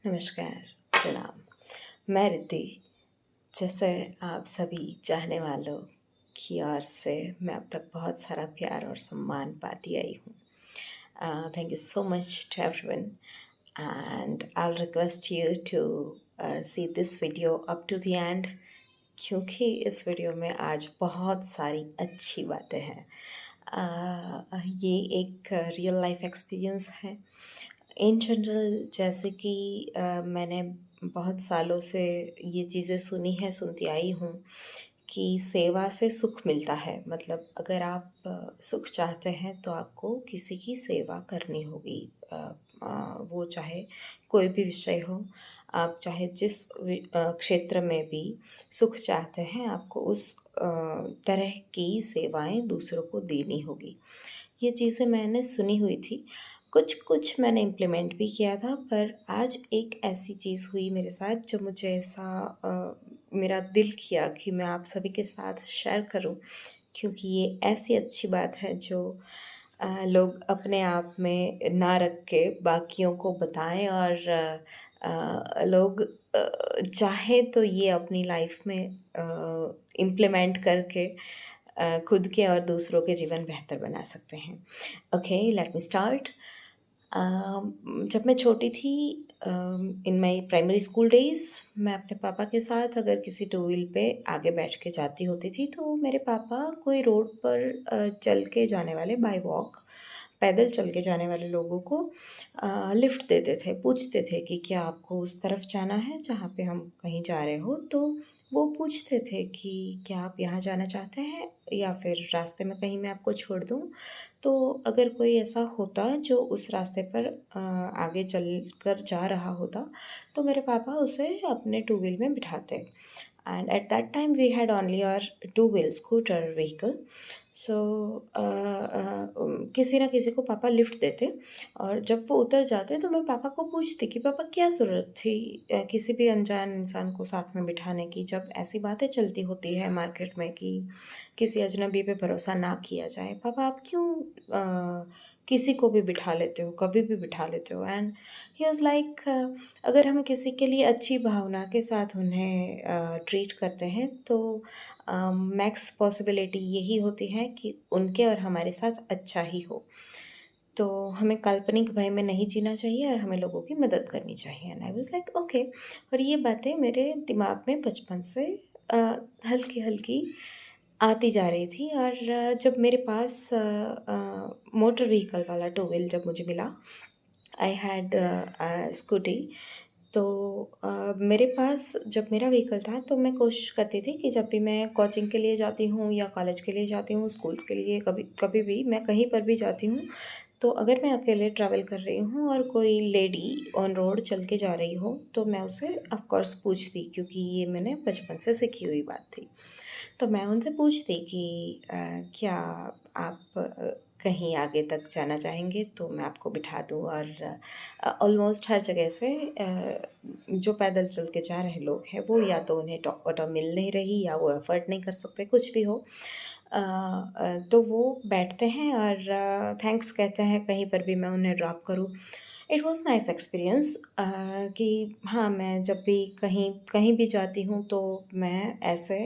नमस्कार, प्रणाम। मैं रिद्धि। जैसे आप सभी चाहने वालों की ओर से मैं अब तक बहुत सारा प्यार और सम्मान पाती आई हूँ। Thank you so much to everyone and I will request you to see this video up to the end, क्योंकि इस वीडियो में आज बहुत सारी अच्छी बातें हैं। ये एक रियल लाइफ एक्सपीरियंस है। इन जनरल, जैसे कि मैंने बहुत सालों से ये चीज़ें सुनी है, सुनती आई हूँ कि सेवा से सुख मिलता है। मतलब अगर आप सुख चाहते हैं तो आपको किसी की सेवा करनी होगी। वो चाहे कोई भी विषय हो, आप चाहे जिस क्षेत्र में भी सुख चाहते हैं, आपको उस तरह की सेवाएं दूसरों को देनी होगी। ये चीज़ें मैंने सुनी हुई थी, कुछ मैंने इम्प्लीमेंट भी किया था, पर आज एक ऐसी चीज़ हुई मेरे साथ जो मुझे ऐसा मेरा दिल किया कि मैं आप सभी के साथ शेयर करूं, क्योंकि ये ऐसी अच्छी बात है जो लोग अपने आप में ना रख के बाकियों को बताएं, और लोग चाहे तो ये अपनी लाइफ में इम्प्लीमेंट करके खुद के और दूसरों के जीवन बेहतर बना सकते हैं। Okay, let me start. जब मैं छोटी थी, इन माई प्राइमरी स्कूल डेज़, मैं अपने पापा के साथ अगर किसी टू व्हील पे आगे बैठ के जाती होती थी, तो मेरे पापा कोई रोड पर चल के जाने वाले, बाय वॉक पैदल चल के जाने वाले लोगों को लिफ्ट देते थे। पूछते थे कि क्या आपको उस तरफ जाना है जहाँ पे हम कहीं जा रहे हो। तो वो पूछते थे कि क्या आप यहाँ जाना चाहते हैं, या फिर रास्ते में कहीं मैं आपको छोड़ दूँ। तो अगर कोई ऐसा होता जो उस रास्ते पर आगे चल कर जा रहा होता, तो मेरे पापा उसे अपने टू व्हील में बिठाते। And at that time we had only our two wheel scooter vehicle. So किसी ना किसी को पापा लिफ्ट देते, और जब वो उतर जाते तो मैं पापा को पूछती कि पापा क्या ज़रूरत थी किसी भी अनजान इंसान को साथ में बिठाने की, जब ऐसी बातें चलती होती है मार्केट में कि किसी अजनबी पे भरोसा ना किया जाए। पापा आप क्यों किसी को भी बिठा लेते हो, कभी भी बिठा लेते हो। एंड ही वाज लाइक, अगर हम किसी के लिए अच्छी भावना के साथ उन्हें ट्रीट करते हैं, तो मैक्स पॉसिबिलिटी यही होती है कि उनके और हमारे साथ अच्छा ही हो। तो हमें काल्पनिक भय में नहीं जीना चाहिए और हमें लोगों की मदद करनी चाहिए। And I was like okay. और ये बातें मेरे दिमाग में बचपन से हल्की हल्की आती जा रही थी। और जब मेरे पास मोटर व्हीकल वाला टू व्हील जब मुझे मिला, आई हैड स्कूटी। तो मेरे पास जब मेरा व्हीकल था, तो मैं कोशिश करती थी कि जब भी मैं कोचिंग के लिए जाती हूँ या कॉलेज के लिए जाती हूँ, स्कूल्स के लिए, कभी कभी भी मैं कहीं पर भी जाती हूँ, तो अगर मैं अकेले ट्रैवल कर रही हूँ और कोई लेडी ऑन रोड चल के जा रही हो, तो मैं उसे ऑफ कोर्स पूछती, क्योंकि ये मैंने बचपन से सीखी हुई बात थी। तो मैं उनसे पूछती कि क्या आप कहीं आगे तक जाना चाहेंगे तो मैं आपको बिठा दूँ। और ऑलमोस्ट हर जगह से जो पैदल चल के जा रहे लोग हैं, वो या तो उन्हें ऑटो मिल नहीं रही, या वो अफोर्ड नहीं कर सकते, कुछ भी हो, तो वो बैठते हैं और थैंक्स कहते हैं कहीं पर भी मैं उन्हें ड्रॉप करूँ। इट वॉज़ नाइस एक्सपीरियंस कि हाँ, मैं जब भी कहीं कहीं भी जाती हूँ तो मैं ऐसे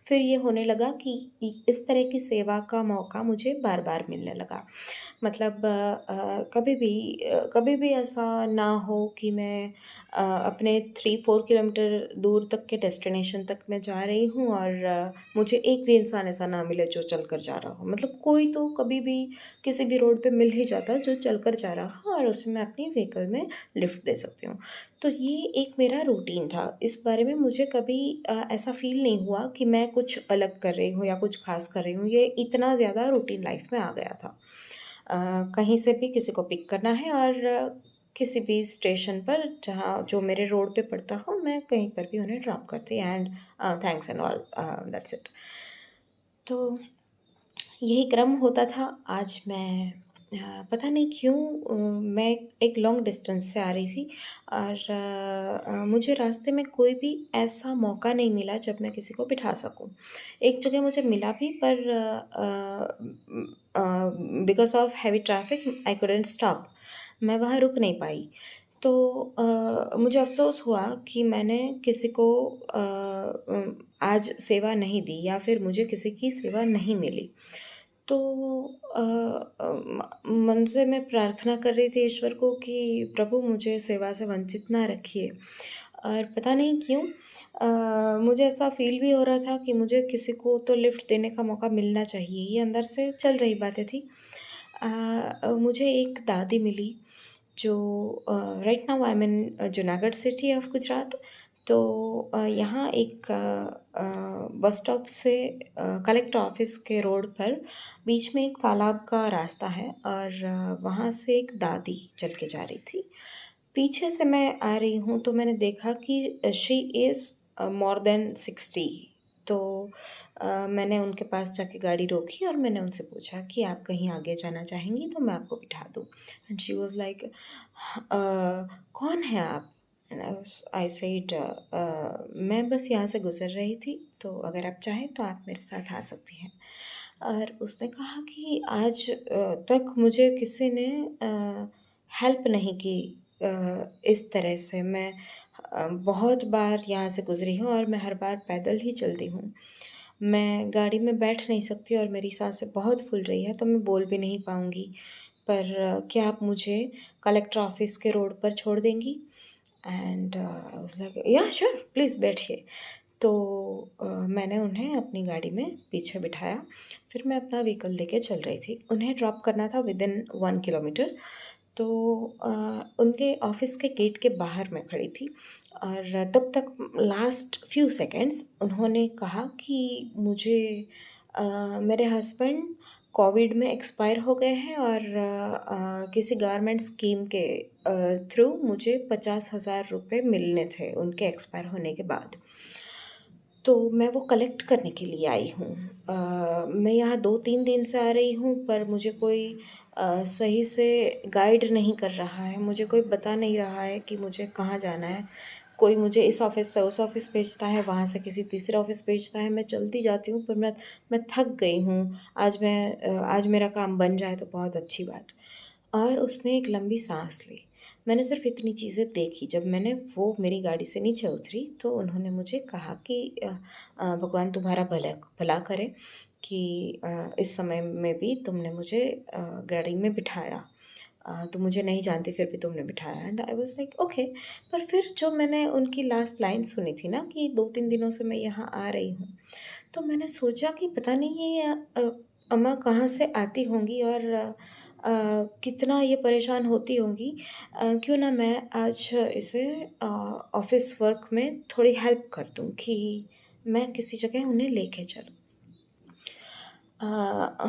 फिर ये होने लगा कि इस तरह की सेवा का मौका मुझे बार बार मिलने लगा। मतलब कभी भी ऐसा ना हो कि मैं अपने 3-4 किलोमीटर दूर तक के डेस्टिनेशन तक मैं जा रही हूँ, और मुझे एक भी इंसान ऐसा ना मिले जो चल कर जा रहा हो। मतलब कोई तो कभी भी किसी भी रोड पे मिल ही जाता जो चल कर जा रहा हो, और उसे मैं अपनी व्हीकल में लिफ्ट दे सकती हूँ। तो ये एक मेरा रूटीन था। इस बारे में मुझे कभी ऐसा फ़ील नहीं हुआ कि मैं कुछ अलग कर रही हूँ या कुछ ख़ास कर रही हूँ। ये इतना ज़्यादा रूटीन लाइफ़ में आ गया था। कहीं से भी किसी को पिक करना है, और किसी भी स्टेशन पर जहाँ जो मेरे रोड पे पड़ता हो, मैं कहीं पर भी उन्हें ड्रॉप करती, and thanks and all, that's it. तो यही क्रम होता था। आज मैं पता नहीं क्यों मैं एक लॉन्ग डिस्टेंस से आ रही थी, और मुझे रास्ते में कोई भी ऐसा मौका नहीं मिला जब मैं किसी को बिठा सकूं। एक जगह मुझे मिला भी, पर because of heavy traffic I couldn't stop. मैं वहाँ रुक नहीं पाई। तो मुझे अफ़सोस हुआ कि मैंने किसी को आज सेवा नहीं दी या फिर मुझे किसी की सेवा नहीं मिली। तो अ मन से मैं प्रार्थना कर रही थी ईश्वर को कि प्रभु मुझे सेवा से वंचित ना रखिए। और पता नहीं क्यों मुझे ऐसा फ़ील भी हो रहा था कि मुझे किसी को तो लिफ्ट देने का मौका मिलना चाहिए, ये अंदर से चल रही बातें थी। मुझे एक दादी मिली जो right now I am in Junagadh city of Gujarat. तो यहाँ एक बस स्टॉप से कलेक्टर ऑफिस के रोड पर बीच में एक तालाब का रास्ता है और वहाँ से एक दादी चल के जा रही थी। पीछे से मैं आ रही हूँ तो मैंने देखा कि शी इज़ मोर देन 60। तो मैंने उनके पास जाके गाड़ी रोकी और मैंने उनसे पूछा कि आप कहीं आगे जाना चाहेंगी तो मैं आपको बिठा दूँ। एंड शी वाज़ लाइक कौन हैं आप? एंड आई सेड मैं बस यहाँ से गुज़र रही थी, तो अगर आप चाहें तो आप मेरे साथ आ सकती हैं। और उसने कहा कि आज तक मुझे किसी ने हेल्प नहीं की इस तरह से। मैं बहुत बार यहाँ से गुज़री हूँ और मैं हर बार पैदल ही चलती हूँ। मैं गाड़ी में बैठ नहीं सकती और मेरी साँसें बहुत फूल रही है, तो मैं बोल भी नहीं पाऊँगी। पर क्या आप मुझे कलेक्टर ऑफ़िस के रोड पर छोड़ देंगी? एंड आई वाज़ लाइक या श्योर प्लीज़ बैठिए। तो मैंने उन्हें अपनी गाड़ी में पीछे बिठाया। फिर मैं अपना व्हीकल लेके चल रही थी। उन्हें ड्रॉप करना था विदिन 1 किलोमीटर। तो उनके ऑफ़िस के गेट के बाहर मैं खड़ी थी और तब तक लास्ट फ्यू सेकंड्स उन्होंने कहा कि मुझे मेरे हस्बैंड कोविड में एक्सपायर हो गए हैं और किसी गवर्नमेंट स्कीम के थ्रू मुझे 50,000 रुपये मिलने थे उनके एक्सपायर होने के बाद। तो मैं वो कलेक्ट करने के लिए आई हूँ। मैं यहाँ 2-3 दिन से आ रही हूँ पर मुझे कोई सही से गाइड नहीं कर रहा है, मुझे कोई बता नहीं रहा है कि मुझे कहाँ जाना है। कोई मुझे इस ऑफ़िस से उस ऑफ़िस भेजता है, वहाँ से किसी तीसरे ऑफ़िस भेजता है, मैं चलती जाती हूँ पर मैं थक गई हूँ। आज मेरा काम बन जाए तो बहुत अच्छी बात। और उसने एक लंबी साँस ली। मैंने सिर्फ़ इतनी चीज़ें देखी। जब मैंने वो मेरी गाड़ी से नीचे उतरी तो उन्होंने मुझे कहा कि भगवान तुम्हारा भला करे कि इस समय में भी तुमने मुझे गाड़ी में बिठाया। तुम मुझे नहीं जानती फिर भी तुमने बिठाया। And I was like okay. पर फिर जो मैंने उनकी लास्ट लाइन सुनी थी ना कि 2-3 दिनों से मैं यहाँ आ रही हूँ, तो मैंने सोचा कि पता नहीं ये अम्मा कहाँ से आती होंगी और कितना ये परेशान होती होंगी। क्यों ना मैं आज इसे ऑफ़िस वर्क में थोड़ी हेल्प कर दूँ कि मैं किसी जगह उन्हें लेके चलूँ।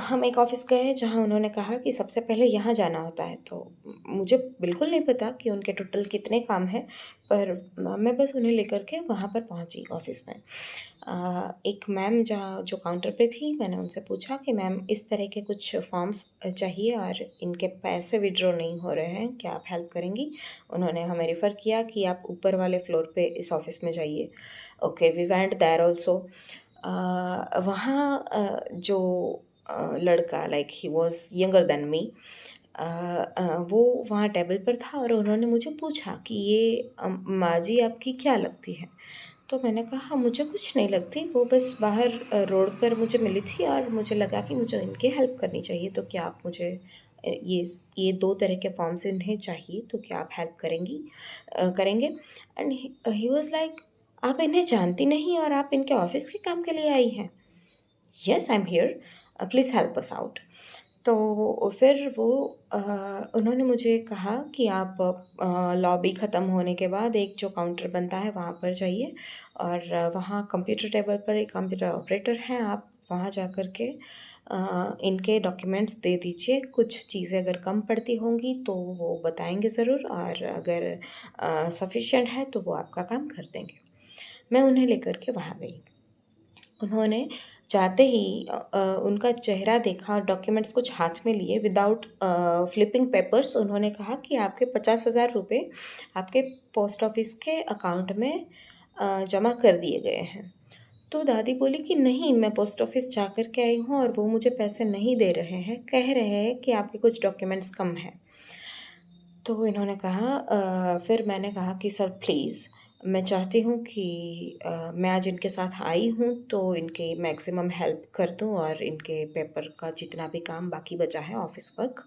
हम एक ऑफ़िस गए जहाँ उन्होंने कहा कि सबसे पहले यहाँ जाना होता है, तो मुझे बिल्कुल नहीं पता कि उनके टोटल कितने काम हैं, पर मैं बस उन्हें लेकर के वहाँ पर पहुँची ऑफ़िस में। एक मैम जहाँ जो काउंटर पे थी, मैंने उनसे पूछा कि मैम इस तरह के कुछ फॉर्म्स चाहिए और इनके पैसे विथड्रॉ नहीं हो रहे हैं, क्या आप हेल्प करेंगी? उन्होंने हमें रेफ़र किया कि आप ऊपर वाले फ्लोर पे इस ऑफ़िस में जाइए। Okay, we went there also. वहाँ जो लड़का like he was younger than me, वो वहाँ टेबल पर था और उन्होंने मुझे पूछा कि ये माँ जी आपकी क्या लगती है? तो मैंने कहा मुझे कुछ नहीं लगती, वो बस बाहर रोड पर मुझे मिली थी और मुझे लगा कि मुझे इनकी हेल्प करनी चाहिए, तो क्या आप मुझे ये 2 तरह के फॉर्म्स इन्हें चाहिए, तो क्या आप हेल्प करेंगे? एंड ही वाज़ लाइक आप इन्हें जानती नहीं और आप इनके ऑफ़िस के काम के लिए आई हैं? Yes I am here, please help us out. तो फिर वो उन्होंने मुझे कहा कि आप लॉबी ख़त्म होने के बाद एक जो काउंटर बनता है वहाँ पर जाइए और वहाँ कंप्यूटर टेबल पर एक कंप्यूटर ऑपरेटर हैं, आप वहाँ जा कर के इनके डॉक्यूमेंट्स दे दीजिए। कुछ चीज़ें अगर कम पड़ती होंगी तो वो बताएँगे ज़रूर और अगर सफ़िशिएंट है तो वो आपका काम कर देंगे। मैं उन्हें लेकर के वहाँ गई। उन्होंने जाते ही उनका चेहरा देखा, डॉक्यूमेंट्स कुछ हाथ में लिए विदाउट फ्लिपिंग पेपर्स, उन्होंने कहा कि आपके 50,000 रुपये आपके पोस्ट ऑफिस के अकाउंट में जमा कर दिए गए हैं। तो दादी बोली कि नहीं, मैं पोस्ट ऑफिस जा कर के आई हूँ और वो मुझे पैसे नहीं दे रहे हैं, कह रहे हैं कि आपके कुछ डॉक्यूमेंट्स कम हैं। तो इन्होंने कहा फिर मैंने कहा कि सर प्लीज़ मैं चाहती हूँ कि मैं आज इनके साथ आई हूँ तो इनके मैक्सिमम हेल्प कर दूँ और इनके पेपर का जितना भी काम बाकी बचा है ऑफ़िस वर्क,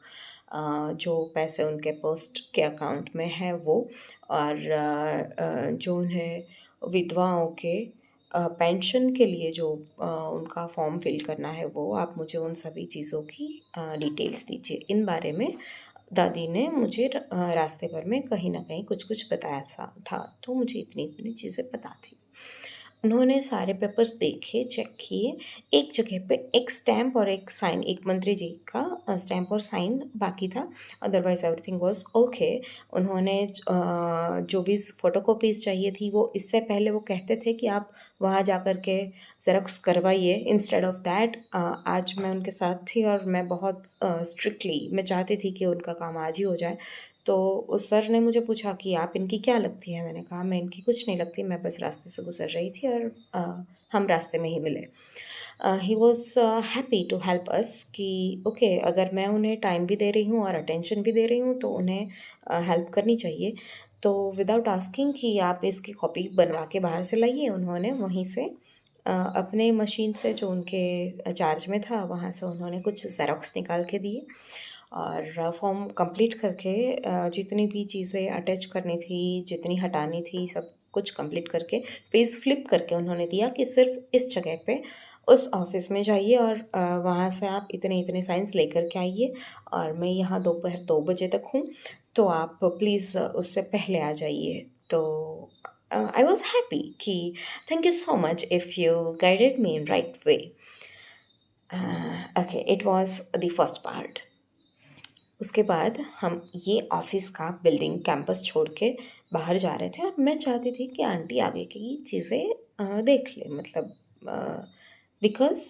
जो पैसे उनके पोस्ट के अकाउंट में है वो, और जो उन्हें विधवाओं के पेंशन के लिए जो उनका फॉर्म फिल करना है वो, आप मुझे उन सभी चीज़ों की डिटेल्स दीजिए। इन बारे में दादी ने मुझे रास्ते भर में कहीं न कहीं कुछ-कुछ बताया था, तो मुझे इतनी-इतनी चीज़ें पता थी। उन्होंने सारे पेपर्स देखे, चेक किए, एक जगह पे एक स्टैम्प और एक साइन, एक मंत्री जी का स्टैम्प और साइन बाकी था, अदरवाइज़ एवरीथिंग वाज़ ओके। उन्होंने जो भी फ़ोटोकॉपीज़ चाहिए थी वो इससे पहले वो कहते थे कि आप वहाँ जा कर के ज़ेरॉक्स करवाइए, इंस्टेड ऑफ दैट आज मैं उनके साथ थी और मैं बहुत स्ट्रिक्टली मैं चाहती थी कि उनका काम आज ही हो जाए। तो उस सर ने मुझे पूछा कि आप इनकी क्या लगती हैं? मैंने कहा मैं इनकी कुछ नहीं लगती, मैं बस रास्ते से गुज़र रही थी और हम रास्ते में ही मिले। He was happy to help us कि ओके, अगर मैं उन्हें टाइम भी दे रही हूँ और अटेंशन भी दे रही हूँ तो उन्हें हेल्प करनी चाहिए। तो विदाउट आस्किंग कि आप इसकी कॉपी बनवा के बाहर से लाइए, उन्होंने वहीं से अपने मशीन से जो उनके चार्ज में था वहाँ से उन्होंने कुछ ज़ेरॉक्स निकाल के दिए और फॉर्म कंप्लीट करके जितनी भी चीज़ें अटैच करनी थी, जितनी हटानी थी, सब कुछ कंप्लीट करके पेज फ्लिप करके उन्होंने दिया कि सिर्फ़ इस जगह पे उस ऑफ़िस में जाइए और वहाँ से आप इतने-इतने साइन्स लेकर के आइए और मैं यहाँ दोपहर 2 बजे तक हूँ, तो आप प्लीज़ उससे पहले आ जाइए। तो I was happy कि thank you so much if you guided me in right way. Okay, it was the first part. उसके बाद हम ये ऑफ़िस का बिल्डिंग कैंपस छोड़ के बाहर जा रहे थे और मैं चाहती थी कि आंटी आगे की चीज़ें देख ले, मतलब बिकॉज़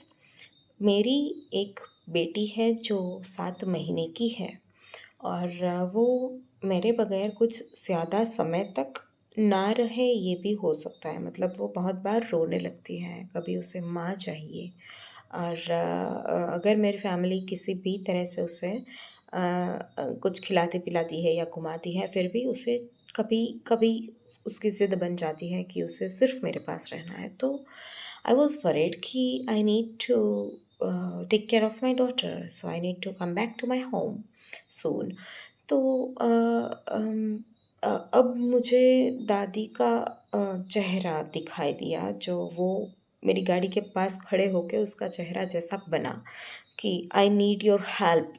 मेरी एक बेटी है जो 7 महीने की है और वो मेरे बगैर कुछ ज़्यादा समय तक ना रहे, ये भी हो सकता है। मतलब वो बहुत बार रोने लगती है, कभी उसे माँ चाहिए और अगर मेरी फैमिली किसी भी तरह से उसे कुछ खिलाती-पिलाती है या घुमाती है, फिर भी उसे कभी-कभी उसकी ज़िद बन जाती है कि उसे सिर्फ़ मेरे पास रहना है। तो आई वाज़ वरीड कि I need to take care of my daughter, so I need to come back to my home soon. तो अब मुझे दादी का चेहरा दिखाई दिया, जो वो मेरी गाड़ी के पास खड़े होके उसका चेहरा जैसा बना कि आई नीड योर हेल्प।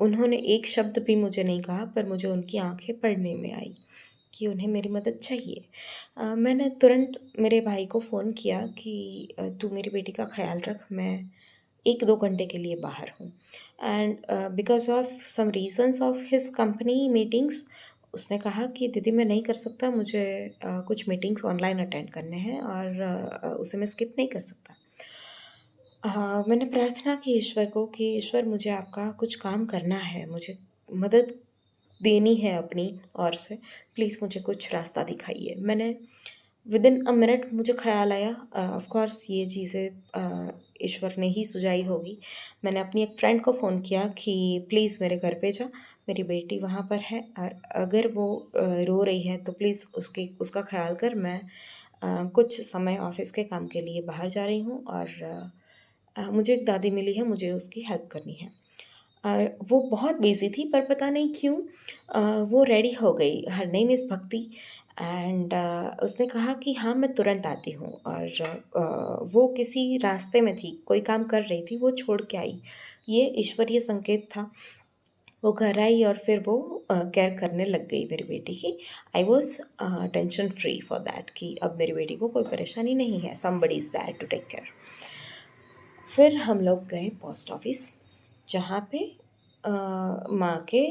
उन्होंने एक शब्द भी मुझे नहीं कहा पर मुझे उनकी आँखें पढ़ने में आई कि उन्हें मेरी मदद चाहिए। मैंने तुरंत मेरे भाई को फ़ोन किया कि तू मेरी बेटी का ख़्याल रख, मैं 1-2 घंटे के लिए बाहर हूँ। And because of some reasons of his company meetings, उसने कहा कि दीदी मैं नहीं कर सकता, मुझे कुछ मीटिंग्स ऑनलाइन अटेंड करने हैं और उसे मैं स्किप नहीं कर सकता। मैंने प्रार्थना की ईश्वर को कि ईश्वर मुझे आपका कुछ काम करना है, मुझे मदद देनी है अपनी ओर से, प्लीज़ मुझे कुछ रास्ता दिखाइए। मैंने विदिन अ मिनट मुझे ख़्याल आया, ऑफ़ कोर्स ये चीज़ें ईश्वर ने ही सुझाई होगी। मैंने अपनी एक फ्रेंड को फ़ोन किया कि प्लीज़ मेरे घर पे जा, मेरी बेटी वहाँ पर है और अगर वो रो रही है तो प्लीज़ उसका ख़्याल कर, मैं कुछ समय ऑफ़िस के काम के लिए बाहर जा रही हूँ और मुझे एक दादी मिली है, मुझे उसकी हेल्प करनी है। वो बहुत बिज़ी थी पर पता नहीं क्यों वो रेडी हो गई। हर नेम इज़ भक्ति एंड उसने कहा कि हाँ, मैं तुरंत आती हूँ और वो किसी रास्ते में थी, कोई काम कर रही थी, वो छोड़ के आई। ये ईश्वरीय संकेत था। वो घर आई और फिर वो केयर करने लग गई मेरी बेटी की। I was tension free for that कि अब मेरी बेटी को कोई परेशानी नहीं है, somebody is there to take care. फिर हम लोग गए पोस्ट ऑफ़िस, जहाँ पे माँ के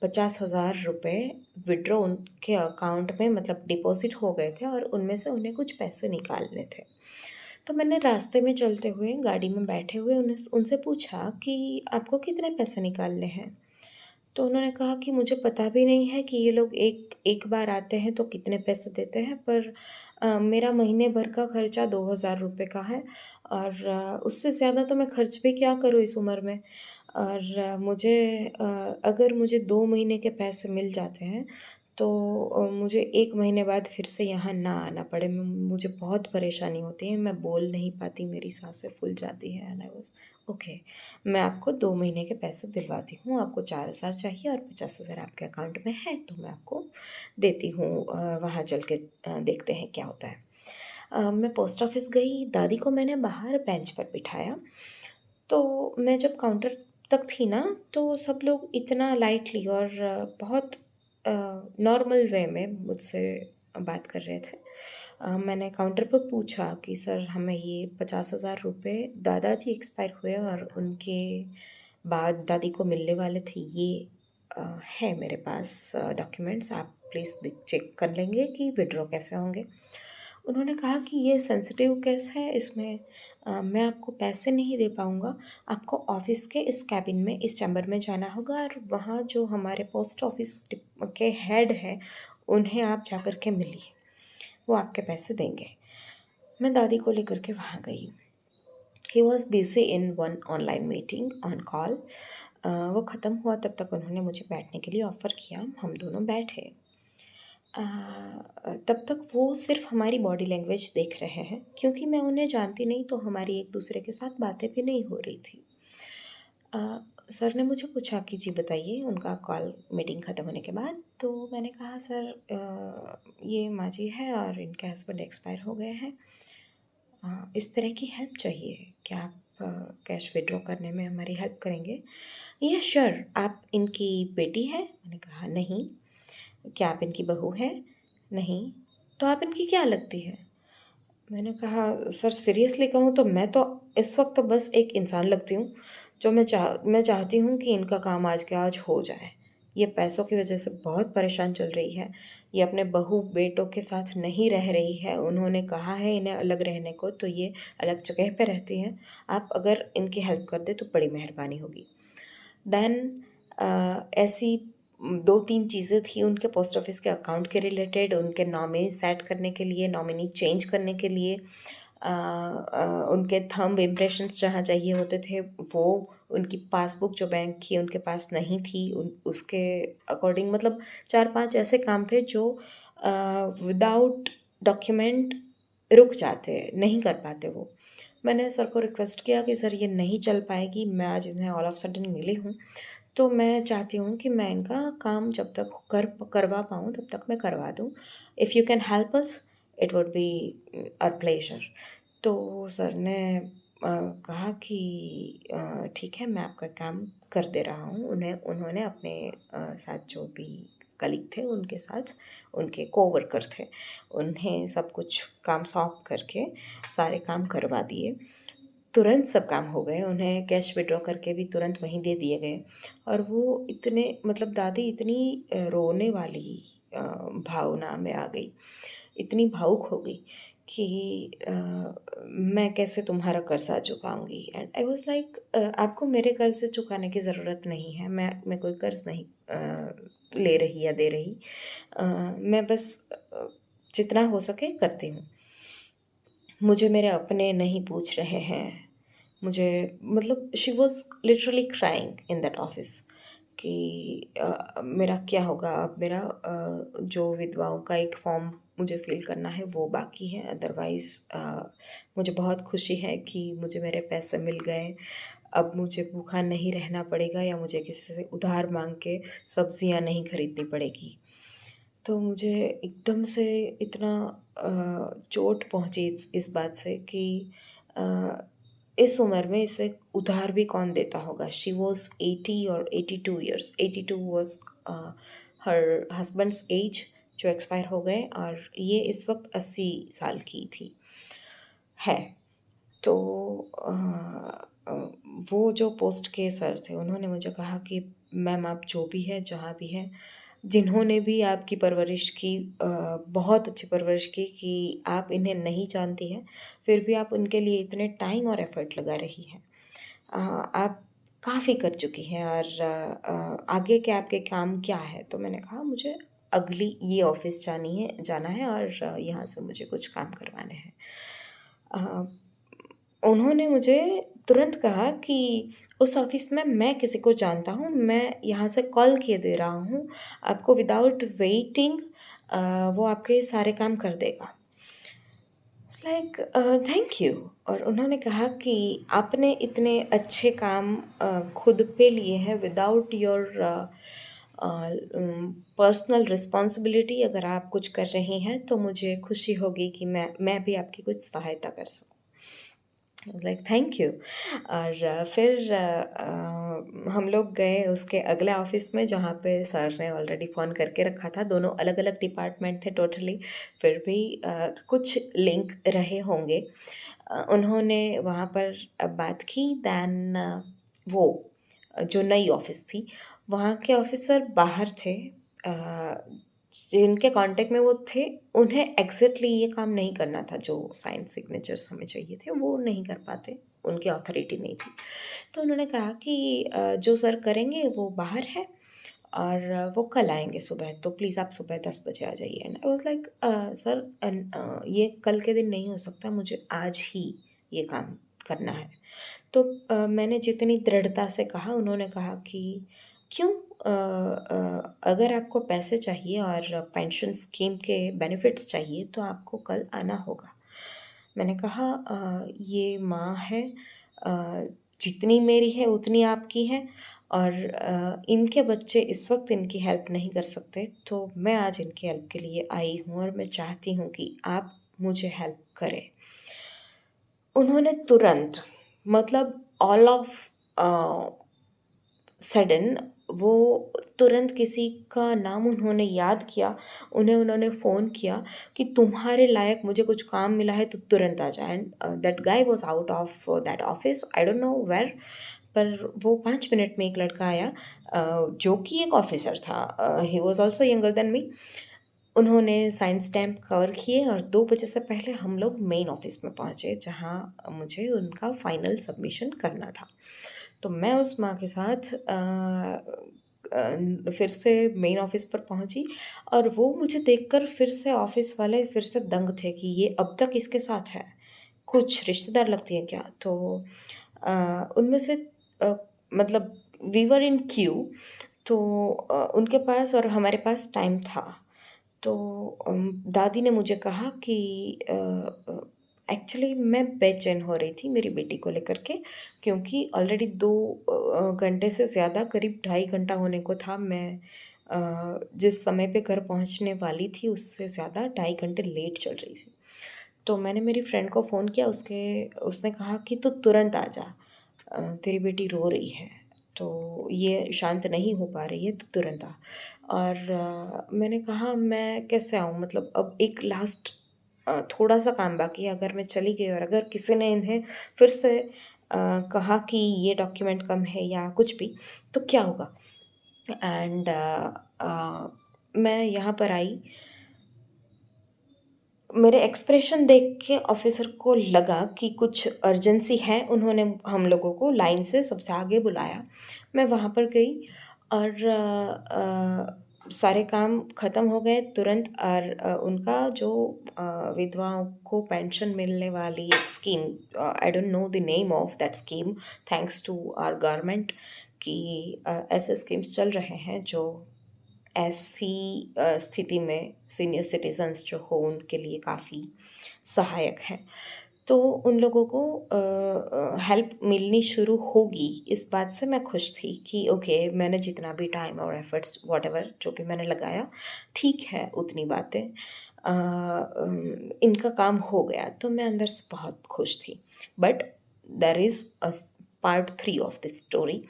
50,000 रुपए विथड्रॉ उनके अकाउंट में मतलब डिपॉज़िट हो गए थे और उनमें से उन्हें कुछ पैसे निकालने थे। तो मैंने रास्ते में चलते हुए, गाड़ी में बैठे हुए उनसे पूछा कि आपको कितने पैसे निकालने हैं? तो उन्होंने कहा कि मुझे पता भी नहीं है कि ये लोग एक एक बार आते हैं तो कितने पैसे देते हैं, पर मेरा महीने भर का खर्चा 2,000 रुपये का है और उससे ज़्यादा तो मैं खर्च भी क्या करूँ इस उम्र में। और अगर मुझे 2 महीने के पैसे मिल जाते हैं तो मुझे 1 महीने बाद फिर से यहाँ ना आना पड़े। मुझे बहुत परेशानी होती है, मैं बोल नहीं पाती, मेरी साँसें फूल जाती हैं। एंड आई वाज़ ओके, मैं आपको 2 महीने के पैसे दिलवाती हूँ, आपको 4,000 चाहिए और 50,000 आपके अकाउंट में है तो मैं आपको देती हूँ। वहाँ चल के देखते हैं क्या होता है। मैं पोस्ट ऑफिस गई, दादी को मैंने बाहर बेंच पर बिठाया। तो मैं जब काउंटर तक थी ना, तो सब लोग इतना लाइटली और बहुत नॉर्मल वे में मुझसे बात कर रहे थे। मैंने काउंटर पर पूछा कि सर हमें ये 50,000 रुपये दादाजी एक्सपायर हुए और उनके बाद दादी को मिलने वाले थे, ये है मेरे पास डॉक्यूमेंट्स, आप प्लीज़ चेक कर लेंगे कि विड्रॉ कैसे होंगे। उन्होंने कहा कि ये सेंसिटिव केस है, इसमें मैं आपको पैसे नहीं दे पाऊँगा, आपको ऑफ़िस के इस केबिन में, इस चैम्बर में जाना होगा और वहाँ जो हमारे पोस्ट ऑफ़िस के हेड हैं, उन्हें आप जा कर के मिलिए, वो आपके पैसे देंगे। मैं दादी को लेकर के वहाँ गई। He was busy in one online meeting on call. वो ख़त्म हुआ तब तक उन्होंने मुझे बैठने के लिए ऑफ़र किया, हम दोनों बैठे। तब तक वो सिर्फ हमारी बॉडी लैंग्वेज देख रहे हैं, क्योंकि मैं उन्हें जानती नहीं तो हमारी एक दूसरे के साथ बातें भी नहीं हो रही थी। सर ने मुझे पूछा कि जी बताइए, उनका कॉल मीटिंग ख़त्म होने के बाद। तो मैंने कहा सर ये माँ जी है और इनके हस्बैंड एक्सपायर हो गए हैं, इस तरह की हेल्प चाहिए, क्या आप कैश विड्रॉ करने में हमारी हेल्प करेंगे? या श्योर, आप इनकी बेटी हैं? मैंने कहा नहीं। क्या आप इनकी बहू हैं? नहीं। तो आप इनकी क्या लगती हैं? मैंने कहा सर सीरियसली कहूँ तो मैं तो इस वक्त तो बस एक इंसान लगती हूँ, जो मैं चाहती हूँ कि इनका काम आज के आज हो जाए। ये पैसों की वजह से बहुत परेशान चल रही है, ये अपने बहू बेटों के साथ नहीं रह रही है, उन्होंने कहा है इन्हें अलग रहने को तो ये अलग जगह पे रहती हैं, आप अगर इनकी हेल्प कर दें तो बड़ी मेहरबानी होगी। देन ऐसी 2-3 चीज़ें थी उनके पोस्ट ऑफिस के अकाउंट के रिलेटेड, उनके नॉमिनी सेट करने के लिए, नॉमिनी चेंज करने के लिए, उनके थंब इम्प्रेशंस जहाँ चाहिए होते थे वो, उनकी पासबुक जो बैंक की उनके पास नहीं थी, उसके अकॉर्डिंग, मतलब 4-5 ऐसे काम थे जो विदाउट डॉक्यूमेंट रुक जाते, नहीं कर पाते वो। मैंने सर को रिक्वेस्ट किया कि सर ये नहीं चल पाएगी, मैं आज इन्हें ऑल ऑफ सडन मिली हूँ, तो मैं चाहती हूँ कि मैं इनका काम जब तक करवा पाऊँ तब तक मैं करवा दूँ। If you can help us, it would be our pleasure. तो सर ने कहा कि ठीक है, मैं आपका काम कर दे रहा हूँ। उन्होंने अपने साथ जो भी कलीग थे उनके साथ, उनके कोवर्कर थे, उन्हें सब कुछ काम सौंप करके सारे काम करवा दिए। तुरंत सब काम हो गए, उन्हें कैश विड्रॉ करके भी तुरंत वहीं दे दिए गए। और वो इतने, मतलब दादी इतनी रोने वाली भावना में आ गई, इतनी भावुक हो गई कि मैं कैसे तुम्हारा कर्जा चुकाऊंगी। एंड आई वाज लाइक, आपको मेरे कर्ज चुकाने की ज़रूरत नहीं है, मैं कोई कर्ज नहीं ले रही या दे रही, मैं बस जितना हो सके करती हूँ। मुझे मेरे अपने नहीं पूछ रहे हैं, मुझे, मतलब she was literally crying in that office कि मेरा क्या होगा अब, मेरा जो विधवाओं का एक फॉर्म मुझे फिल करना है वो बाकी है, अदरवाइज़ मुझे बहुत खुशी है कि मुझे मेरे पैसे मिल गए, अब मुझे भूखा नहीं रहना पड़ेगा या मुझे किसी से उधार मांग के सब्जियां नहीं खरीदनी पड़ेगी। तो मुझे एकदम से इतना चोट पहुंची इस बात से कि अ, इस उम्र में इसे उधार भी कौन देता होगा। शी वॉज 80 और 82 years, 82 was her husband's age जो एक्सपायर हो गए, और ये इस वक्त 80 साल की थी है। तो अ, वो जो पोस्ट के सर थे उन्होंने मुझे कहा कि मैम आप जो भी है, जहाँ भी हैं, जिन्होंने भी आपकी परवरिश की, बहुत अच्छी परवरिश की कि आप इन्हें नहीं जानती हैं, फिर भी आप उनके लिए इतने टाइम और एफ़र्ट लगा रही हैं। आप काफ़ी कर चुकी हैं और आगे के आपके काम क्या है? तो मैंने कहा मुझे अगली ये ऑफ़िस जाना है और यहाँ से मुझे कुछ काम करवाने हैं। अ, उन्होंने मुझे तुरंत कहा कि उस ऑफ़िस में मैं किसी को जानता हूँ, मैं यहाँ से कॉल किए दे रहा हूँ, आपको विदाउट वेटिंग वो आपके सारे काम कर देगा। Like thank you. और उन्होंने कहा कि आपने इतने अच्छे काम खुद पे लिए हैं विदाउट योर पर्सनल रिस्पॉन्सिबिलिटी। अगर आप कुछ कर रही हैं तो मुझे खुशी होगी कि मैं भी आपकी कुछ सहायता कर सकूँ। Like thank you. और फिर हम लोग गए उसके अगले ऑफिस में जहाँ पे सर ने ऑलरेडी फ़ोन करके रखा था। दोनों अलग अलग डिपार्टमेंट थे टोटली, फिर भी कुछ लिंक रहे होंगे। उन्होंने वहाँ पर बात की। दैन वो जो नई ऑफिस थी वहाँ के ऑफिसर बाहर थे। जिनके कांटेक्ट में वो थे उन्हें एग्जैक्टली ये काम नहीं करना था जो साइन सिग्नेचर्स हमें चाहिए थे, वो नहीं कर पाते, उनकी अथॉरिटी नहीं थी। तो उन्होंने कहा कि जो सर करेंगे वो बाहर है और वो कल आएंगे सुबह, तो प्लीज़ आप सुबह 10 बजे आ जाइए। And I was like sir ये कल के दिन नहीं हो सकता, मुझे आज ही ये काम करना है। तो मैंने जितनी दृढ़ता से कहा, उन्होंने कहा कि क्यों, अगर आपको पैसे चाहिए और पेंशन स्कीम के बेनिफिट्स चाहिए तो आपको कल आना होगा। मैंने कहा ये माँ है, जितनी मेरी है उतनी आपकी है, और इनके बच्चे इस वक्त इनकी हेल्प नहीं कर सकते, तो मैं आज इनकी हेल्प के लिए आई हूँ और मैं चाहती हूँ कि आप मुझे हेल्प करें। उन्होंने तुरंत, मतलब ऑल ऑफ सडन, वो तुरंत किसी का नाम उन्होंने याद किया, उन्होंने फ़ोन किया कि तुम्हारे लायक मुझे कुछ काम मिला है तो तुरंत आ जा। And that guy was out of that office, I don't know where, पर वो 5 मिनट में एक लड़का आया जो कि एक ऑफिसर था। He was also younger than मी। उन्होंने साइन स्टैम्प कवर किए और 2 बजे से पहले हम लोग मेन ऑफिस में पहुँचे जहाँ मुझे उनका फाइनल सबमिशन करना था। तो मैं उस माँ के साथ फिर से मेन ऑफिस पर पहुँची और वो मुझे देखकर फिर से ऑफिस वाले फिर से दंग थे कि ये अब तक इसके साथ है, कुछ रिश्तेदार लगती हैं क्या? तो उनमें से अ, मतलब वी वर इन क्यू, तो उनके पास और हमारे पास टाइम था। तो दादी ने मुझे कहा कि एक्चुअली मैं बेचैन हो रही थी मेरी बेटी को लेकर के, क्योंकि ऑलरेडी 2 घंटे से ज़्यादा, करीब 2.5 घंटा होने को था, मैं जिस समय पे घर पहुंचने वाली थी उससे ज़्यादा 2.5 घंटे लेट चल रही थी। तो मैंने मेरी फ्रेंड को फ़ोन किया, उसने कहा कि तू तुरंत आ जा, तेरी बेटी रो रही है, तो ये शांत नहीं हो पा रही है, तो तुरंत आ। और मैंने कहा मैं कैसे आऊँ, मतलब अब एक लास्ट थोड़ा सा काम बाकी है, अगर मैं चली गई और अगर किसी ने इन्हें फिर से कहा कि ये डॉक्यूमेंट कम है या कुछ भी, तो क्या होगा। एंड मैं यहाँ पर आई। मेरे एक्सप्रेशन देख के ऑफिसर को लगा कि कुछ अर्जेंसी है, उन्होंने हम लोगों को लाइन से सबसे आगे बुलाया। मैं वहाँ पर गई और सारे काम ख़त्म हो गए तुरंत। और उनका जो विधवाओं को पेंशन मिलने वाली एक scheme, I don't know the name of that scheme, thanks to our government, कि ऐसे स्कीम्स चल रहे हैं जो ऐसी स्थिति में सीनियर सिटीजन्स जो हो उनके लिए काफ़ी सहायक हैं। तो उन लोगों को हेल्प मिलनी शुरू होगी, इस बात से मैं खुश थी कि ओके, मैंने जितना भी टाइम और एफर्ट्स व्हाटएवर जो भी मैंने लगाया, ठीक है, उतनी बातें इनका काम हो गया, तो मैं अंदर से बहुत खुश थी। But there is a part 3 of this story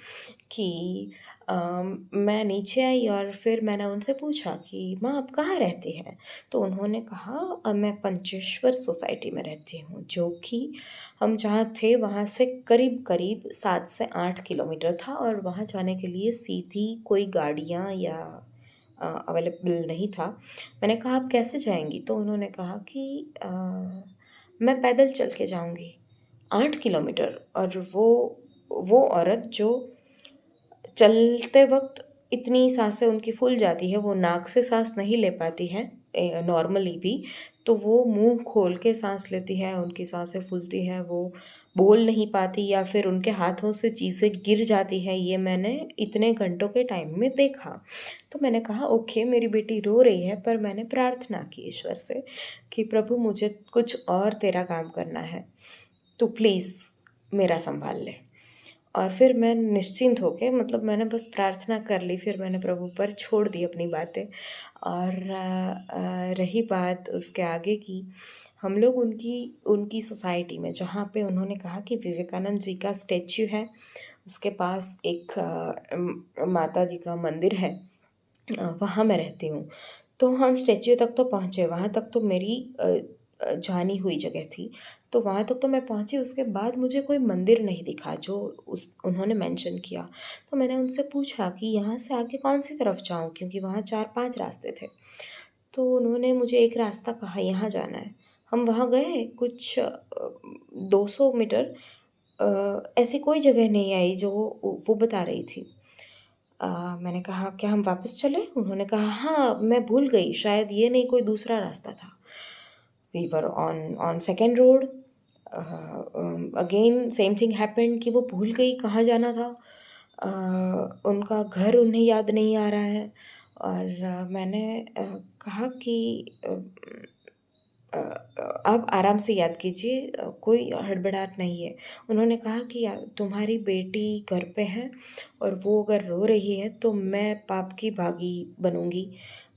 कि मैं नीचे आई और फिर मैंने उनसे पूछा कि माँ आप कहाँ रहती हैं? तो उन्होंने कहा मैं पंचेश्वर सोसाइटी में रहती हूँ, जो कि हम जहाँ थे वहाँ से करीब करीब 7 से 8 किलोमीटर था, और वहाँ जाने के लिए सीधी कोई गाड़ियाँ या अवेलेबल नहीं था। मैंने कहा आप कैसे जाएंगी? तो उन्होंने कहा कि मैं पैदल चल के जाऊँगी 8 किलोमीटर। और वो औरत जो चलते वक्त इतनी सांसें उनकी फूल जाती है, वो नाक से सांस नहीं ले पाती हैं नॉर्मली भी, तो वो मुंह खोल के सांस लेती है, उनकी सांसें फूलती हैं, वो बोल नहीं पाती या फिर उनके हाथों से चीज़ें गिर जाती हैं, ये मैंने इतने घंटों के टाइम में देखा। तो मैंने कहा ओके, मेरी बेटी रो रही है, पर मैंने प्रार्थना की ईश्वर से कि प्रभु मुझे कुछ और तेरा काम करना है, तो प्लीज़ मेरा संभाल ले। और फिर मैं निश्चिंत होके, मतलब मैंने बस प्रार्थना कर ली, फिर मैंने प्रभु पर छोड़ दी अपनी बातें। और रही बात उसके आगे की, हम लोग उनकी उनकी सोसाइटी में, जहाँ पे उन्होंने कहा कि विवेकानंद जी का स्टैच्यू है, उसके पास एक माता जी का मंदिर है, वहाँ मैं रहती हूँ। तो हम स्टैच्यू तक तो पहुँचे, वहाँ तक तो मेरी जानी हुई जगह थी, तो वहाँ तक तो मैं पहुँची। उसके बाद मुझे कोई मंदिर नहीं दिखा जो उस उन्होंने मेंशन किया। तो मैंने उनसे पूछा कि यहाँ से आगे कौन सी तरफ जाऊँ, क्योंकि वहाँ 4-5 रास्ते थे। तो उन्होंने मुझे एक रास्ता कहा, यहाँ जाना है। हम वहाँ गए, कुछ 200 मीटर ऐसी कोई जगह नहीं आई जो वो बता रही थी। मैंने कहा क्या हम वापस चलें? उन्होंने कहा हाँ, मैं भूल गई, शायद ये नहीं, कोई दूसरा रास्ता था। We were on second road. Again same thing happened कि वो भूल गई कहाँ जाना था। उनका घर उन्हें याद नहीं आ रहा है। और मैंने कहा कि आप आराम से याद कीजिए, कोई हड़बड़ाहट नहीं है। उन्होंने कहा कि तुम्हारी बेटी घर पे है और वो अगर रो रही है तो मैं पाप की भागी बनूंगी,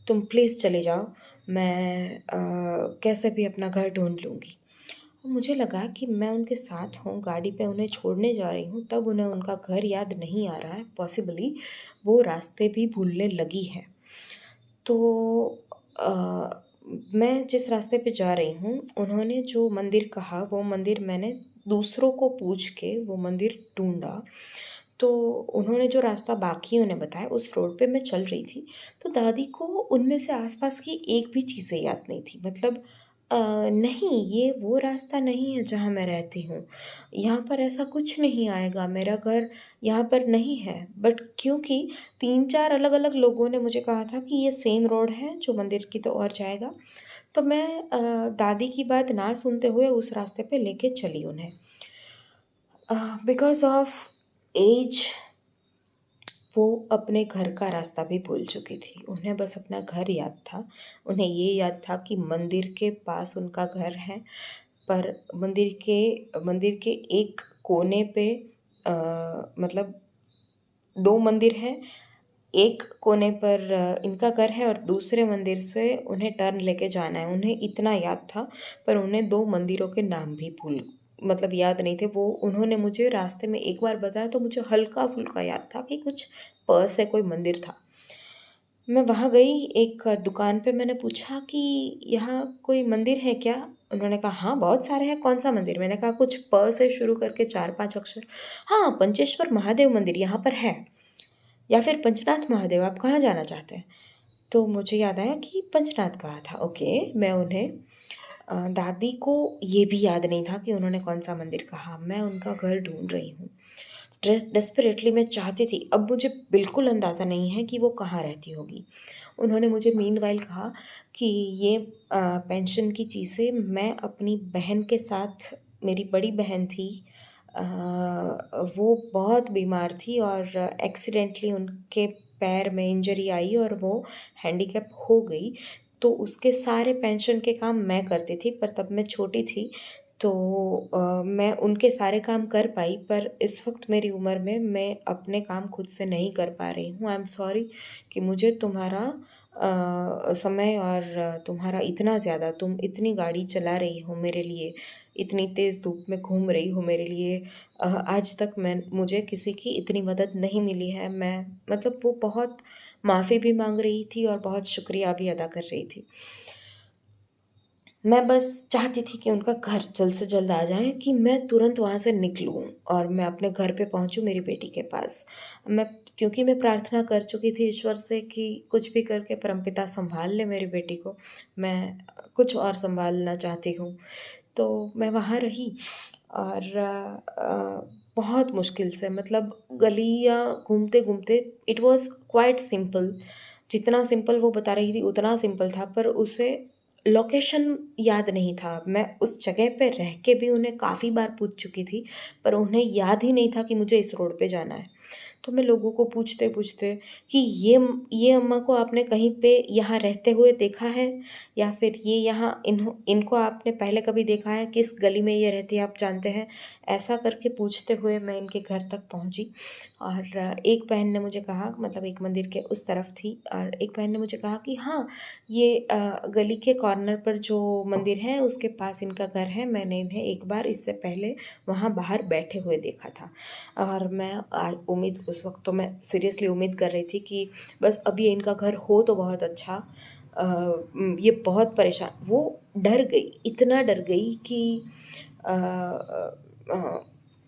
तुम प्लीज़ चले जाओ, मैं कैसे भी अपना घर ढूंढ लूँगी। मुझे लगा कि मैं उनके साथ हूँ, गाड़ी पे उन्हें छोड़ने जा रही हूँ, तब उन्हें उनका घर याद नहीं आ रहा है, पॉसिबली वो रास्ते भी भूलने लगी है। तो मैं जिस रास्ते पे जा रही हूँ, उन्होंने जो मंदिर कहा वो मंदिर मैंने दूसरों को पूछ के वो मंदिर ढूँढा। तो उन्होंने जो रास्ता बाकियों ने बताया, उस रोड पे मैं चल रही थी, तो दादी को उनमें से आसपास की एक भी चीज़ें याद नहीं थी। मतलब नहीं, ये वो रास्ता नहीं है जहाँ मैं रहती हूँ, यहाँ पर ऐसा कुछ नहीं आएगा, मेरा घर यहाँ पर नहीं है। बट क्योंकि 3-4 अलग-अलग लोगों ने मुझे कहा था कि ये सेम रोड है जो मंदिर की तो ओर जाएगा, तो मैं दादी की बात ना सुनते हुए उस रास्ते पे लेके चली उन्हें। बिकॉज़ ऑफ एज वो अपने घर का रास्ता भी भूल चुकी थी। उन्हें बस अपना घर याद था। उन्हें ये याद था कि मंदिर के पास उनका घर है, पर मंदिर के एक कोने पे मतलब 2 मंदिर हैं। एक कोने पर इनका घर है और दूसरे मंदिर से उन्हें टर्न लेके जाना है। उन्हें इतना याद था, पर उन्हें 2 मंदिरों के नाम भी मतलब याद नहीं थे। वो उन्होंने मुझे रास्ते में एक बार बताया, तो मुझे हल्का-फुल्का याद था कि कुछ पास से कोई मंदिर था। मैं वहाँ गई, एक दुकान पे मैंने पूछा कि यहाँ कोई मंदिर है क्या? उन्होंने कहा हाँ, बहुत सारे हैं, कौन-सा मंदिर? मैंने कहा कुछ प से शुरू करके 4-5 अक्षर। हाँ, पंचेश्वर महादेव मंदिर यहाँ पर है, या फिर पंचनाथ महादेव, आप कहाँ जाना चाहते हैं? तो मुझे याद आया कि पंचनाथ कहा था। ओके, मैं उन्हें दादी को ये भी याद नहीं था कि उन्होंने कौन-सा मंदिर कहा। मैं उनका घर ढूँढ रही हूँ। डेस्परेटली मैं चाहती थी। अब मुझे बिल्कुल अंदाज़ा नहीं है कि वो कहाँ रहती होगी। उन्होंने मुझे मीनवाइल कहा कि ये पेंशन की चीज़ें मैं अपनी बहन के साथ, मेरी बड़ी बहन थी, वो बहुत बीमार थी और एक्सीडेंटली उनके पैर में इंजरी आई और वो हैंडीकैप हो गई। तो उसके सारे पेंशन के काम मैं करती थी, पर तब मैं छोटी थी, तो मैं उनके सारे काम कर पाई, पर इस वक्त मेरी उम्र में मैं अपने काम खुद से नहीं कर पा रही हूँ। आई एम सॉरी कि मुझे तुम्हारा समय और तुम्हारा इतना ज़्यादा, तुम इतनी गाड़ी चला रही हो मेरे लिए, इतनी तेज़ धूप में घूम रही हो मेरे लिए, आज तक मुझे किसी की इतनी मदद नहीं मिली है। मैं, मतलब वो बहुत माफ़ी भी मांग रही थी और बहुत शुक्रिया भी अदा कर रही थी। मैं बस चाहती थी कि उनका घर जल्द से जल्द आ जाए, कि मैं तुरंत वहाँ से निकलूँ और मैं अपने घर पे पहुँचूँ, मेरी बेटी के पास। क्योंकि मैं प्रार्थना कर चुकी थी ईश्वर से कि कुछ भी करके परमपिता सँभाल ले मेरी बेटी को, मैं कुछ और सँभालना चाहती हूँ। तो मैं वहाँ रही और बहुत मुश्किल से, मतलब गलियाँ घूमते-घूमते, इट वाज़ क्वाइट सिंपल। जितना सिंपल वो बता रही थी उतना सिंपल था, पर उसे लोकेशन याद नहीं था। मैं उस जगह पे रह के भी उन्हें काफ़ी बार पूछ चुकी थी, पर उन्हें याद ही नहीं था कि मुझे इस रोड पे जाना है। तो मैं लोगों को पूछते-पूछते कि ये अम्मा को आपने कहीं पे यहाँ रहते हुए देखा है? या फिर ये यहाँ इनको आपने पहले कभी देखा है? किस गली में ये रहती है आप जानते हैं? ऐसा करके पूछते हुए मैं इनके घर तक पहुँची और एक बहन ने मुझे कहा, मतलब एक मंदिर के उस तरफ थी, और एक बहन ने मुझे कहा कि हाँ, ये गली के कॉर्नर पर जो मंदिर है उसके पास इनका घर है। मैंने इन्हें एक बार इससे पहले वहाँ बाहर बैठे हुए देखा था। और मैं उम्मीद उस वक्त तो मैं सीरियसली उम्मीद कर रही थी कि बस अब ये इनका घर हो तो बहुत अच्छा। ये बहुत परेशान, वो डर गई, इतना डर गई कि अ, अ,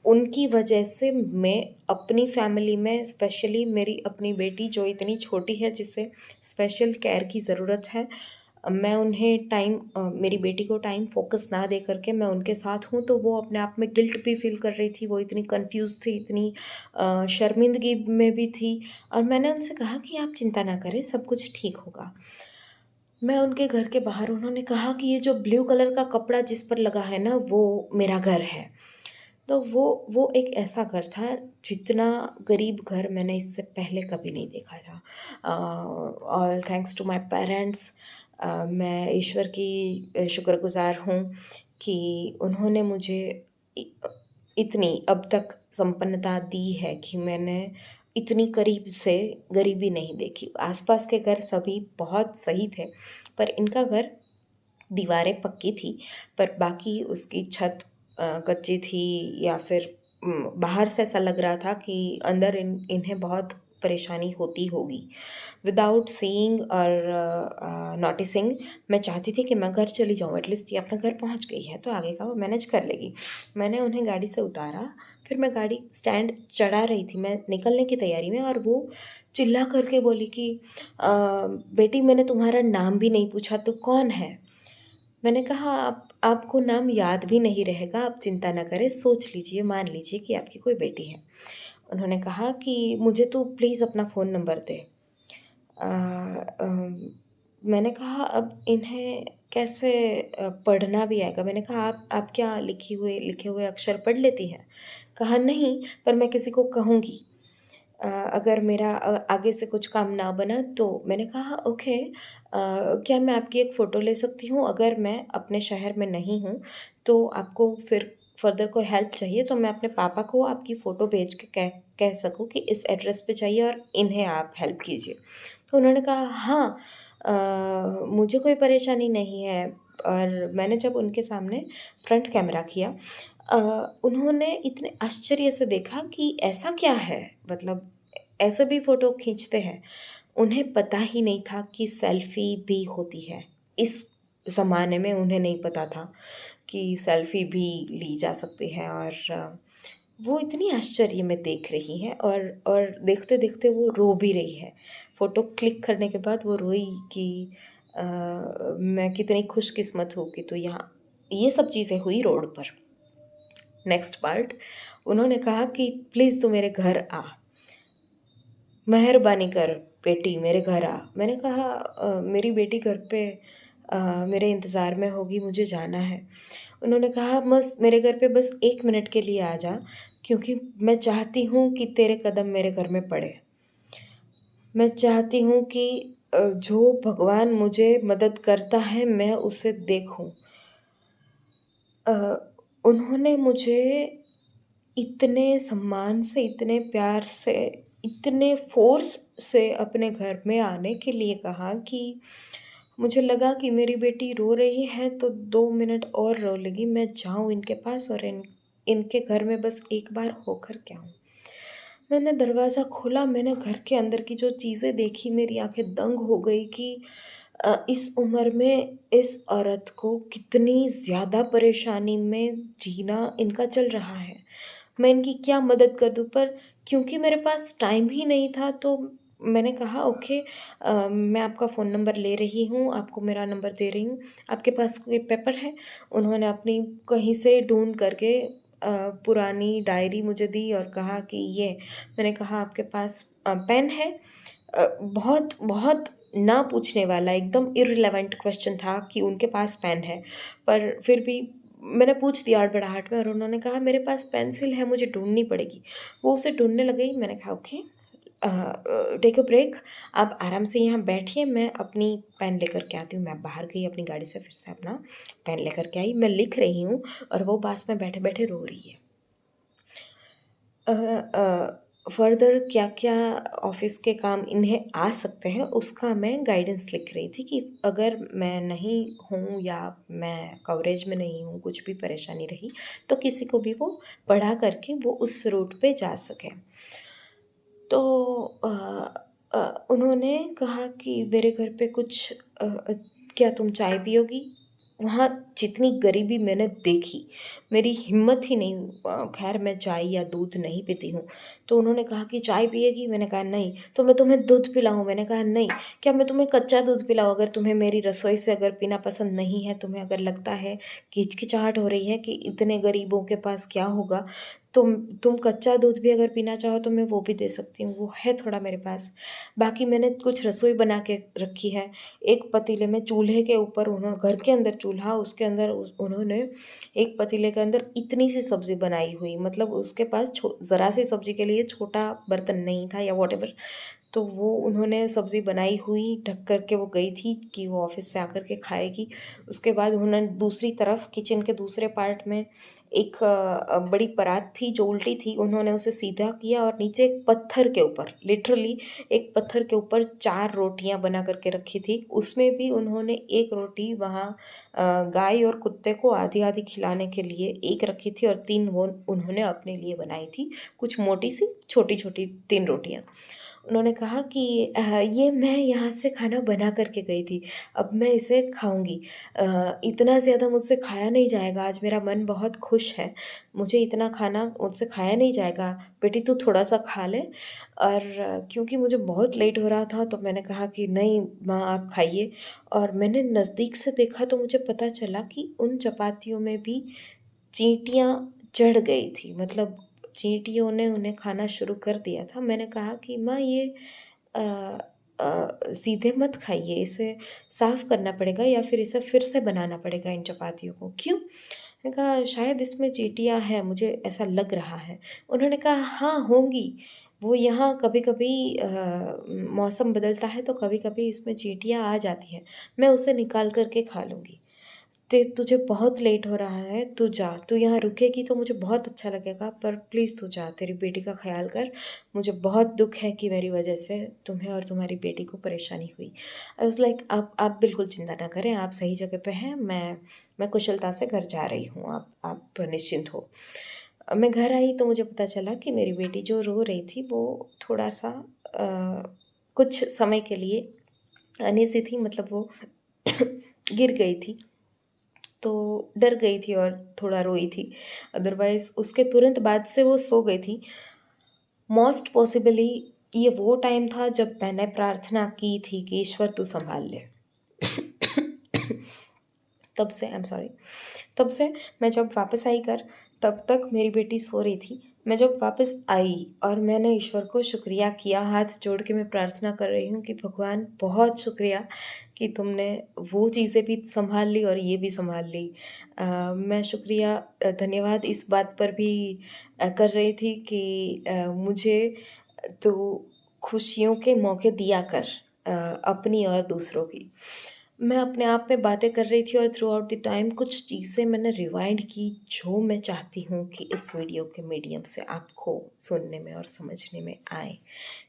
उनकी वजह से मैं अपनी फैमिली में, स्पेशली मेरी अपनी बेटी जो इतनी छोटी है जिसे स्पेशल केयर की ज़रूरत है, मैं उन्हें मेरी बेटी को टाइम फोकस ना दे करके मैं उनके साथ हूँ, तो वो अपने आप में गिल्ट भी फील कर रही थी। वो इतनी कंफ्यूज थी, इतनी शर्मिंदगी में भी थी। और मैंने उनसे कहा कि आप चिंता ना करें, सब कुछ ठीक होगा। मैं उनके घर के बाहर, उन्होंने कहा कि ये जो ब्लू कलर का कपड़ा जिस पर लगा है ना, वो मेरा घर है। तो वो एक ऐसा घर था, जितना गरीब घर मैंने इससे पहले कभी नहीं देखा था। All thanks to my parents. मैं ईश्वर की शुक्रगुज़ार हूँ कि उन्होंने मुझे इ इतनी अब तक संपन्नता दी है कि मैंने इतनी करीब से गरीबी नहीं देखी। आस-पास के घर सभी बहुत सही थे, पर इनका घर, दीवारें पक्की थी, पर बाकी उसकी छत कच्ची थी, या फिर बाहर से ऐसा लग रहा था कि अंदर इन्हें बहुत परेशानी होती होगी। विदाउट सीइंग और नोटिसिंग मैं चाहती थी कि मैं घर चली जाऊँ, एटलीस्ट ये अपने घर पहुँच गई है तो आगे का वो मैनेज कर लेगी। मैंने उन्हें गाड़ी से उतारा, फिर मैं गाड़ी स्टैंड चढ़ा रही थी, मैं निकलने की तैयारी में, और वो चिल्ला करके बोली कि बेटी, मैंने तुम्हारा नाम भी नहीं पूछा, तू कौन है? मैंने कहा, आप आपको नाम याद भी नहीं रहेगा, आप चिंता ना करें, सोच लीजिए, मान लीजिए कि आपकी कोई बेटी है। उन्होंने कहा कि मुझे तो प्लीज़ अपना फ़ोन नंबर दे। अ, मैंने कहा, अब इन्हें कैसे पढ़ना भी आएगा? मैंने कहा, आप क्या लिखे हुए अक्षर पढ़ लेती हैं? कहा, नहीं, पर मैं किसी को कहूँगी। अगर मेरा आगे से कुछ काम ना बना तो। मैंने कहा, ओके, क्या मैं आपकी एक फ़ोटो ले सकती हूँ? अगर मैं अपने शहर में नहीं हूँ तो आपको फिर फर्दर कोई हेल्प चाहिए तो मैं अपने पापा को आपकी फ़ोटो भेज के कह सकूँ कि इस एड्रेस पे चाहिए और इन्हें आप हेल्प कीजिए। तो उन्होंने कहा, हाँ, मुझे कोई परेशानी नहीं है। और मैंने जब उनके सामने फ्रंट कैमरा किया, अ, उन्होंने इतने आश्चर्य से देखा कि ऐसा क्या है? मतलब ऐसे भी फ़ोटो खींचते हैं। उन्हें पता ही नहीं था कि सेल्फ़ी भी होती है। इस ज़माने में उन्हें नहीं पता था कि सेल्फ़ी भी ली जा सकती है। और वो इतनी आश्चर्य में देख रही हैं, और देखते-देखते वो रो भी रही है। फ़ोटो क्लिक करने के बाद वो रोई कि मैं कितनी खुशकिस्मत हूँ कि तू यहाँ। ये सब चीज़ें हुई रोड पर। नेक्स्ट पार्ट, उन्होंने कहा कि प्लीज़ तू मेरे घर आ, मेहरबानी कर बेटी, मेरे घर आ। मैंने कहा, मेरी बेटी घर पे मेरे इंतज़ार में होगी, मुझे जाना है। उन्होंने कहा, बस मेरे घर पे बस 1 मिनट के लिए आ जा, क्योंकि मैं चाहती हूँ कि तेरे कदम मेरे घर में पड़े। मैं चाहती हूँ कि जो भगवान मुझे मदद करता है मैं उसे देखूँ। अ, उन्होंने मुझे इतने सम्मान से, इतने प्यार से, इतने फ़ोर्स से अपने घर में आने के लिए कहा कि मुझे लगा कि मेरी बेटी रो रही है तो 2 मिनट और रो लेगी, मैं जाऊँ इनके पास और इनके घर में बस एक बार होकर के आऊँ। मैंने दरवाज़ा खोला, मैंने घर के अंदर की जो चीज़ें देखी, मेरी आँखें दंग हो गई कि इस उम्र में इस औरत को कितनी ज़्यादा परेशानी में जीना इनका चल रहा है। मैं इनकी क्या मदद कर दूँ? पर क्योंकि मेरे पास टाइम ही नहीं था तो मैंने कहा, ओके, मैं आपका फ़ोन नंबर ले रही हूँ, आपको मेरा नंबर दे रही हूँ, आपके पास कोई पेपर है? उन्होंने अपनी कहीं से ढूँढ करके पुरानी डायरी मुझे दी और कहा कि ये। मैंने कहा, आपके पास पेन है? बहुत बहुत ना पूछने वाला एकदम इररिलेवेंट क्वेश्चन था कि उनके पास पेन है, पर फिर भी मैंने पूछ दिया हड़बड़ाहट में, और उन्होंने कहा मेरे पास पेंसिल है, मुझे ढूंढनी पड़ेगी। वो उसे ढूंढने लगी। मैंने कहा ओके, टेक अ ब्रेक, आप आराम से यहाँ बैठिए, मैं अपनी पेन लेकर के आती हूँ। मैं बाहर गई अपनी गाड़ी से, फिर से अपना पेन लेकर के आई, मैं लिख रही हूँ और वो पास में बैठे बैठे रो रही है। फर्दर क्या क्या ऑफिस के काम इन्हें आ सकते हैं उसका मैं गाइडेंस लिख रही थी, कि अगर मैं नहीं हूँ या मैं कवरेज में नहीं हूँ, कुछ भी परेशानी रही तो किसी को भी वो पढ़ा करके वो उस रूट पे जा सके। तो उन्होंने कहा कि मेरे घर पे कुछ क्या तुम चाय पियोगी? वहाँ जितनी गरीबी मैंने देखी, मेरी हिम्मत ही नहीं, खैर मैं चाय या दूध नहीं पीती हूँ। तो उन्होंने कहा कि चाय पिएगी? मैंने कहा नहीं। तो मैं तुम्हें दूध पिलाऊं? मैंने कहा नहीं। क्या मैं तुम्हें कच्चा दूध पिलाऊं? अगर तुम्हें मेरी रसोई से अगर पीना पसंद नहीं है, तुम्हें अगर लगता है कि हिचकिचाहट हो रही है कि इतने गरीबों के पास क्या होगा, तुम कच्चा दूध भी अगर पीना चाहो तो मैं वो भी दे सकती हूँ, वो है थोड़ा मेरे पास। बाकी मैंने कुछ रसोई बना के रखी है। एक पतीले में, चूल्हे के ऊपर, उन्होंने घर के अंदर चूल्हा, उसके अंदर उन्होंने एक पतीले के अंदर इतनी सी सब्ज़ी बनाई हुई, मतलब उसके पास ज़रा सी सब्ज़ी के लिए छोटा बर्तन नहीं था या वॉटेवर। तो वो उन्होंने सब्ज़ी बनाई हुई ढक कर के वो गई थी कि वो ऑफिस से आकर के खाएगी। उसके बाद उन्होंने दूसरी तरफ किचन के दूसरे पार्ट में एक बड़ी परात थी जो उल्टी थी, उन्होंने उसे सीधा किया और नीचे एक पत्थर के ऊपर, लिटरली एक पत्थर के ऊपर 4 रोटियां बना करके रखी थी। उसमें भी उन्होंने एक रोटी वहाँ गाय और कुत्ते को आधी आधी खिलाने के लिए एक रखी थी, और 3 वो उन्होंने अपने लिए बनाई थी, कुछ मोटी सी छोटी छोटी 3 रोटियां। उन्होंने कहा कि ये मैं यहाँ से खाना बना करके गई थी, अब मैं इसे खाऊंगी। इतना ज़्यादा मुझसे खाया नहीं जाएगा, आज मेरा मन बहुत खुश है, मुझे इतना खाना मुझसे खाया नहीं जाएगा, बेटी तू थोड़ा सा खा ले। और क्योंकि मुझे बहुत लेट हो रहा था तो मैंने कहा कि नहीं माँ आप खाइए। और मैंने नज़दीक से देखा तो मुझे पता चला कि उन चपातियों में भी चींटियाँ चढ़ गई थी, मतलब चींटियों ने उन्हें खाना शुरू कर दिया था। मैंने कहा कि माँ ये अ, सीधे मत खाइए, इसे साफ़ करना पड़ेगा या फिर इसे फिर से बनाना पड़ेगा इन चपातियों को। क्यों? मैंने कहा शायद इसमें चींटियाँ हैं, मुझे ऐसा लग रहा है। उन्होंने कहा हाँ होंगी, वो यहाँ कभी कभी मौसम बदलता है तो कभी कभी इसमें चींटियाँ आ जाती हैं, मैं उसे निकाल करके खा लूँगी। ते तुझे बहुत लेट हो रहा है, तू जा, तू यहाँ रुकेगी तो मुझे बहुत अच्छा लगेगा, पर प्लीज़ तू जा, तेरी बेटी का ख्याल कर। मुझे बहुत दुख है कि मेरी वजह से तुम्हें और तुम्हारी बेटी को परेशानी हुई। आई वाज़ लाइक आप बिल्कुल चिंता ना करें, आप सही जगह पे हैं, मैं कुशलता से घर जा रही हूँ, आप निश्चिंत हो। मैं घर आई तो मुझे पता चला कि मेरी बेटी जो रो रही थी वो थोड़ा सा कुछ समय के लिए अनईज़ी थी, मतलब वो गिर गई थी, तो डर गई थी और थोड़ा रोई थी। अदरवाइज़ उसके तुरंत बाद से वो सो गई थी। मोस्ट पॉसिबली ये वो टाइम था जब मैंने प्रार्थना की थी कि ईश्वर तू संभाल ले। तब से आई एम सॉरी, तब से मैं जब वापस आई घर, तब तक मेरी बेटी सो रही थी। मैं जब वापस आई और मैंने ईश्वर को शुक्रिया किया, हाथ जोड़ के मैं प्रार्थना कर रही हूँ कि भगवान बहुत शुक्रिया कि तुमने वो चीज़ें भी संभाल ली और ये भी संभाल ली। मैं शुक्रिया धन्यवाद इस बात पर भी कर रही थी कि मुझे तो खुशियों के मौके दिया कर, अपनी और दूसरों की। मैं अपने आप में बातें कर रही थी और थ्रू आउट द टाइम कुछ चीज़ें मैंने रिवाइंड की जो मैं चाहती हूँ कि इस वीडियो के मीडियम से आपको सुनने में और समझने में आए,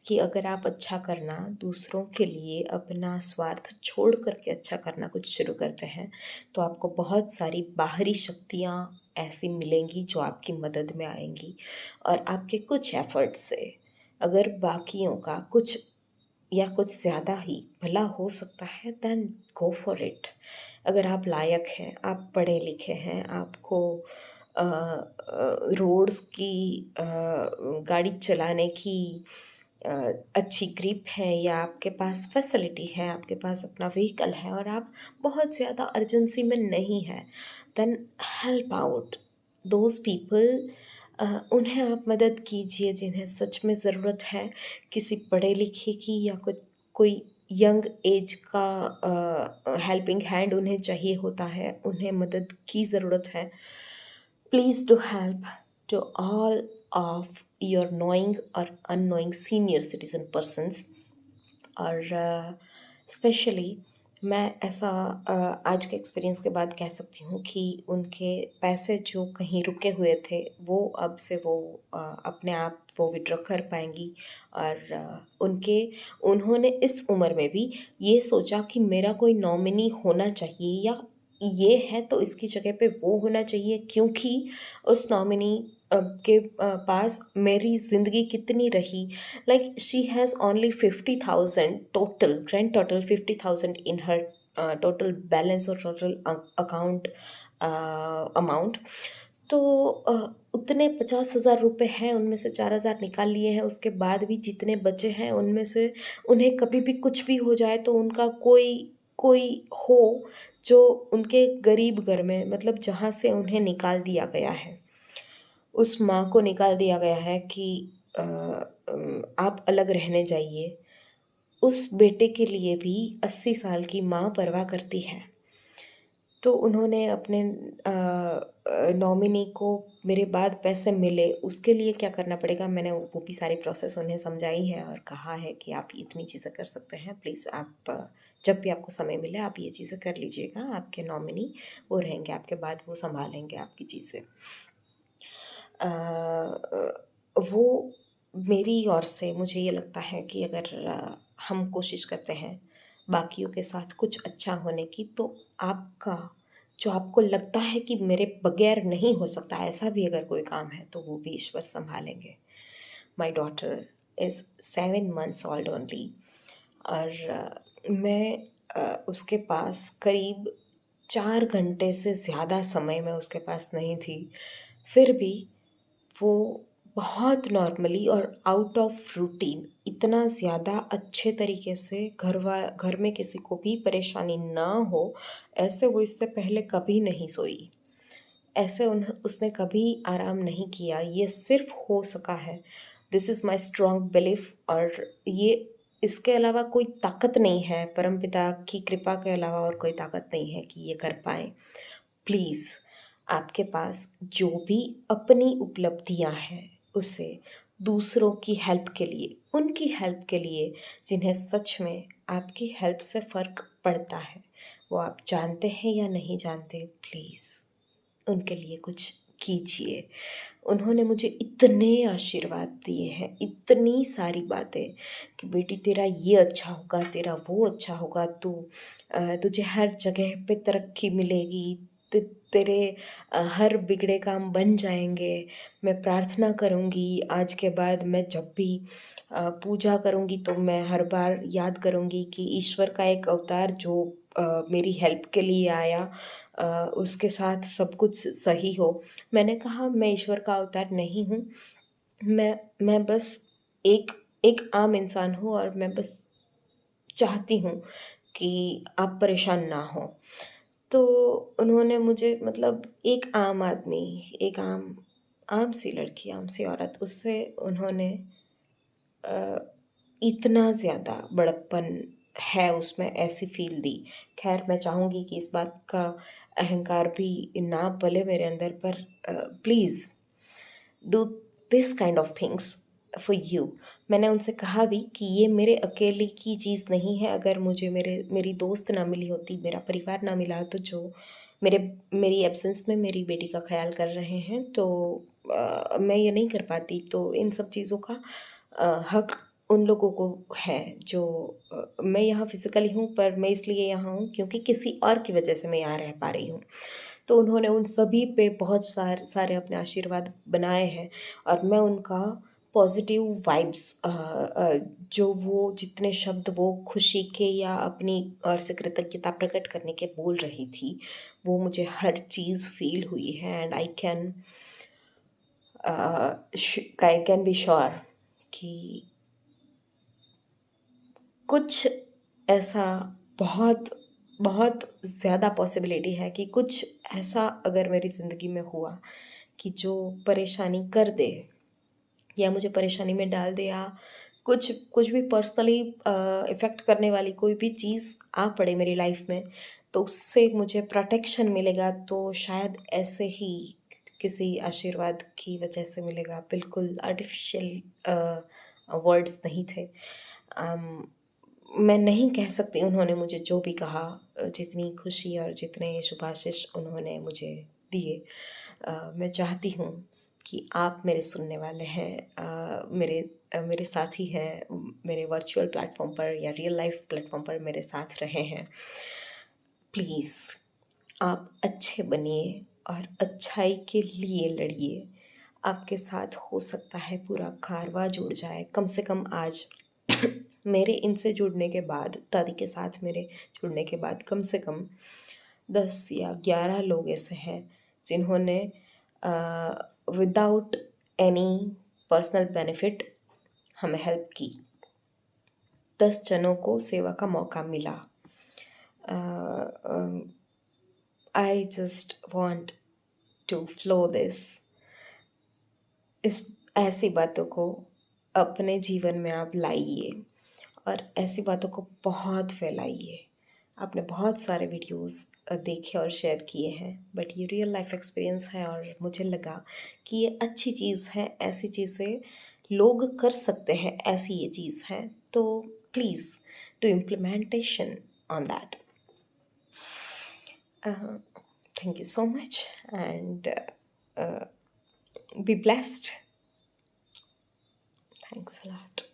कि अगर आप अच्छा करना, दूसरों के लिए अपना स्वार्थ छोड़ करके अच्छा करना कुछ शुरू करते हैं तो आपको बहुत सारी बाहरी शक्तियाँ ऐसी मिलेंगी जो आपकी मदद में आएंगी, और आपके कुछ एफर्ट्स से अगर बाकियों का कुछ या कुछ ज़्यादा ही भला हो सकता है, देन गो फॉर इट। अगर आप लायक हैं, आप पढ़े लिखे हैं, आपको रोड्स की गाड़ी चलाने की अ, अच्छी ग्रिप है, या आपके पास फैसिलिटी है, आपके पास अपना व्हीकल है और आप बहुत ज़्यादा अर्जेंसी में नहीं है, then help out those people. उन्हें आप मदद कीजिए जिन्हें सच में ज़रूरत है, किसी पढ़े लिखे की या कोई यंग एज का हेल्पिंग हैंड उन्हें चाहिए होता है, उन्हें मदद की ज़रूरत है। Please do help to all of your knowing और अननोइंग सीनियर सिटीज़न पर्सन्स। और स्पेशली मैं ऐसा आज के एक्सपीरियंस के बाद कह सकती हूँ कि उनके पैसे जो कहीं रुके हुए थे वो अब से वो अपने आप वो विड्रॉ कर पाएंगी। और उन्होंने इस उम्र में भी ये सोचा कि मेरा कोई नॉमिनी होना चाहिए, या ये है तो इसकी जगह पे वो होना चाहिए, क्योंकि उस नॉमिनी के पास मेरी ज़िंदगी कितनी रही। Like she has only 50,000 total, grand total 50,000 in her total balance or total account amount। तो उतने 50,000 रुपये हैं, उनमें से 4,000 निकाल लिए हैं, उसके बाद भी जितने बचे हैं उनमें से उन्हें कभी भी कुछ भी हो जाए तो उनका कोई कोई हो जो उनके गरीब घर में, मतलब जहाँ से उन्हें निकाल दिया गया है, उस माँ को निकाल दिया गया है कि आप अलग रहने जाइए। उस बेटे के लिए भी 80 साल की माँ परवाह करती है। तो उन्होंने अपने नॉमिनी को मेरे बाद पैसे मिले उसके लिए क्या करना पड़ेगा, मैंने वो भी सारी प्रोसेस उन्हें समझाई है और कहा है कि आप इतनी चीज़ें कर सकते हैं, प्लीज़ आप जब भी आपको समय मिले आप ये चीज़ें कर लीजिएगा। आपके नॉमिनी वो रहेंगे, आपके बाद वो संभालेंगे आपकी चीज़ें। वो मेरी ओर से मुझे ये लगता है कि अगर हम कोशिश करते हैं बाकियों के साथ कुछ अच्छा होने की, तो आपका जो आपको लगता है कि मेरे बगैर नहीं हो सकता, ऐसा भी अगर कोई काम है तो वो भी ईश्वर संभालेंगे। My daughter is 7 months old only. और मैं उसके पास करीब 4 घंटे से ज़्यादा समय मैं उसके पास नहीं थी, फिर भी वो बहुत नॉर्मली और आउट ऑफ रूटीन इतना ज़्यादा अच्छे तरीके से घर में किसी को भी परेशानी ना हो ऐसे वो इससे पहले कभी नहीं सोई, ऐसे उसने कभी आराम नहीं किया। ये सिर्फ हो सका है, this is my strong belief. और ये इसके अलावा कोई ताकत नहीं है, परमपिता की कृपा के अलावा और कोई ताकत नहीं है कि ये कर पाएँ। प्लीज़ आपके पास जो भी अपनी उपलब्धियां हैं उसे दूसरों की हेल्प के लिए, उनकी हेल्प के लिए जिन्हें सच में आपकी हेल्प से फ़र्क पड़ता है, वो आप जानते हैं या नहीं जानते, प्लीज़ उनके लिए कुछ कीजिए। उन्होंने मुझे इतने आशीर्वाद दिए हैं, इतनी सारी बातें कि बेटी तेरा ये अच्छा होगा, तेरा वो अच्छा होगा, तुझे हर जगह पे तरक्की मिलेगी, तेरे हर बिगड़े काम बन जाएंगे। मैं प्रार्थना करूँगी आज के बाद, मैं जब भी पूजा करूँगी तो मैं हर बार याद करूँगी कि ईश्वर का एक अवतार जो मेरी हेल्प के लिए आया, उसके साथ सब कुछ सही हो। मैंने कहा मैं ईश्वर का अवतार नहीं हूँ, मैं बस एक एक आम इंसान हूँ और मैं बस चाहती हूँ कि आप परेशान ना हो। तो उन्होंने मुझे, मतलब एक आम आदमी, एक आम आम सी लड़की, आम सी औरत, उससे उन्होंने अ, इतना ज़्यादा बड़प्पन है उसमें, ऐसी फ़ील दी। ख़ैर मैं चाहूँगी कि इस बात का अहंकार भी ना पले मेरे अंदर, पर please do this kind of things for you. मैंने उनसे कहा भी कि ये मेरे अकेले की चीज़ नहीं है, अगर मुझे मेरी दोस्त ना मिली होती, मेरा परिवार ना मिला, तो जो मेरी एब्सेंस में मेरी बेटी का ख्याल कर रहे हैं, तो मैं ये नहीं कर पाती। तो इन सब चीज़ों का हक उन लोगों को है जो मैं यहाँ फिज़िकली हूँ, पर मैं इसलिए यहाँ हूँ क्योंकि किसी और की वजह से मैं यहाँ रह पा रही हूँ। तो उन्होंने उन सभी पे बहुत सारे अपने आशीर्वाद बनाए हैं, और मैं उनका पॉजिटिव वाइब्स, जो वो जितने शब्द वो खुशी के या अपनी और से कृतज्ञता प्रकट करने के बोल रही थी, वो मुझे हर चीज़ फ़ील हुई है। And I can be sure कि कुछ ऐसा, बहुत बहुत ज़्यादा पॉसिबिलिटी है कि कुछ ऐसा अगर मेरी ज़िंदगी में हुआ कि जो परेशानी कर दे या मुझे परेशानी में डाल दे, या कुछ कुछ भी पर्सनली इफ़ेक्ट करने वाली कोई भी चीज़ आ पड़े मेरी लाइफ में, तो उससे मुझे प्रोटेक्शन मिलेगा, तो शायद ऐसे ही किसी आशीर्वाद की वजह से मिलेगा, बिल्कुल आर्टिफिशियल वर्ड्स नहीं थे। अम, मैं नहीं कह सकती उन्होंने मुझे जो भी कहा, जितनी खुशी और जितने शुभाशीष उन्होंने मुझे दिए, मैं चाहती हूँ कि आप मेरे सुनने वाले हैं, मेरे साथी हैं, मेरे वर्चुअल प्लेटफॉर्म पर या रियल लाइफ प्लेटफॉर्म पर मेरे साथ रहे हैं। प्लीज़ आप अच्छे बनिए और अच्छाई के लिए लड़िए। आपके साथ हो सकता है पूरा कारवां जुड़ जाए, कम से कम आज मेरे इनसे जुड़ने के बाद, दादी के साथ मेरे जुड़ने के बाद कम से कम 10 या 11 लोग ऐसे हैं जिन्होंने विदाउट एनी पर्सनल बेनिफिट हमें हेल्प की। 10 जनों को सेवा का मौका मिला। I just want to flow this. इस ऐसी बातों को अपने जीवन में आप लाइए और ऐसी बातों को बहुत फैलाइए। आपने बहुत सारे वीडियोस देखे और शेयर किए हैं, बट ये रियल लाइफ एक्सपीरियंस है और मुझे लगा कि ये अच्छी चीज़ है, ऐसी चीज़ें लोग कर सकते हैं, ऐसी ये चीज़ है, तो please do implementation on that. Thank you so much and be blessed. Thanks a lot.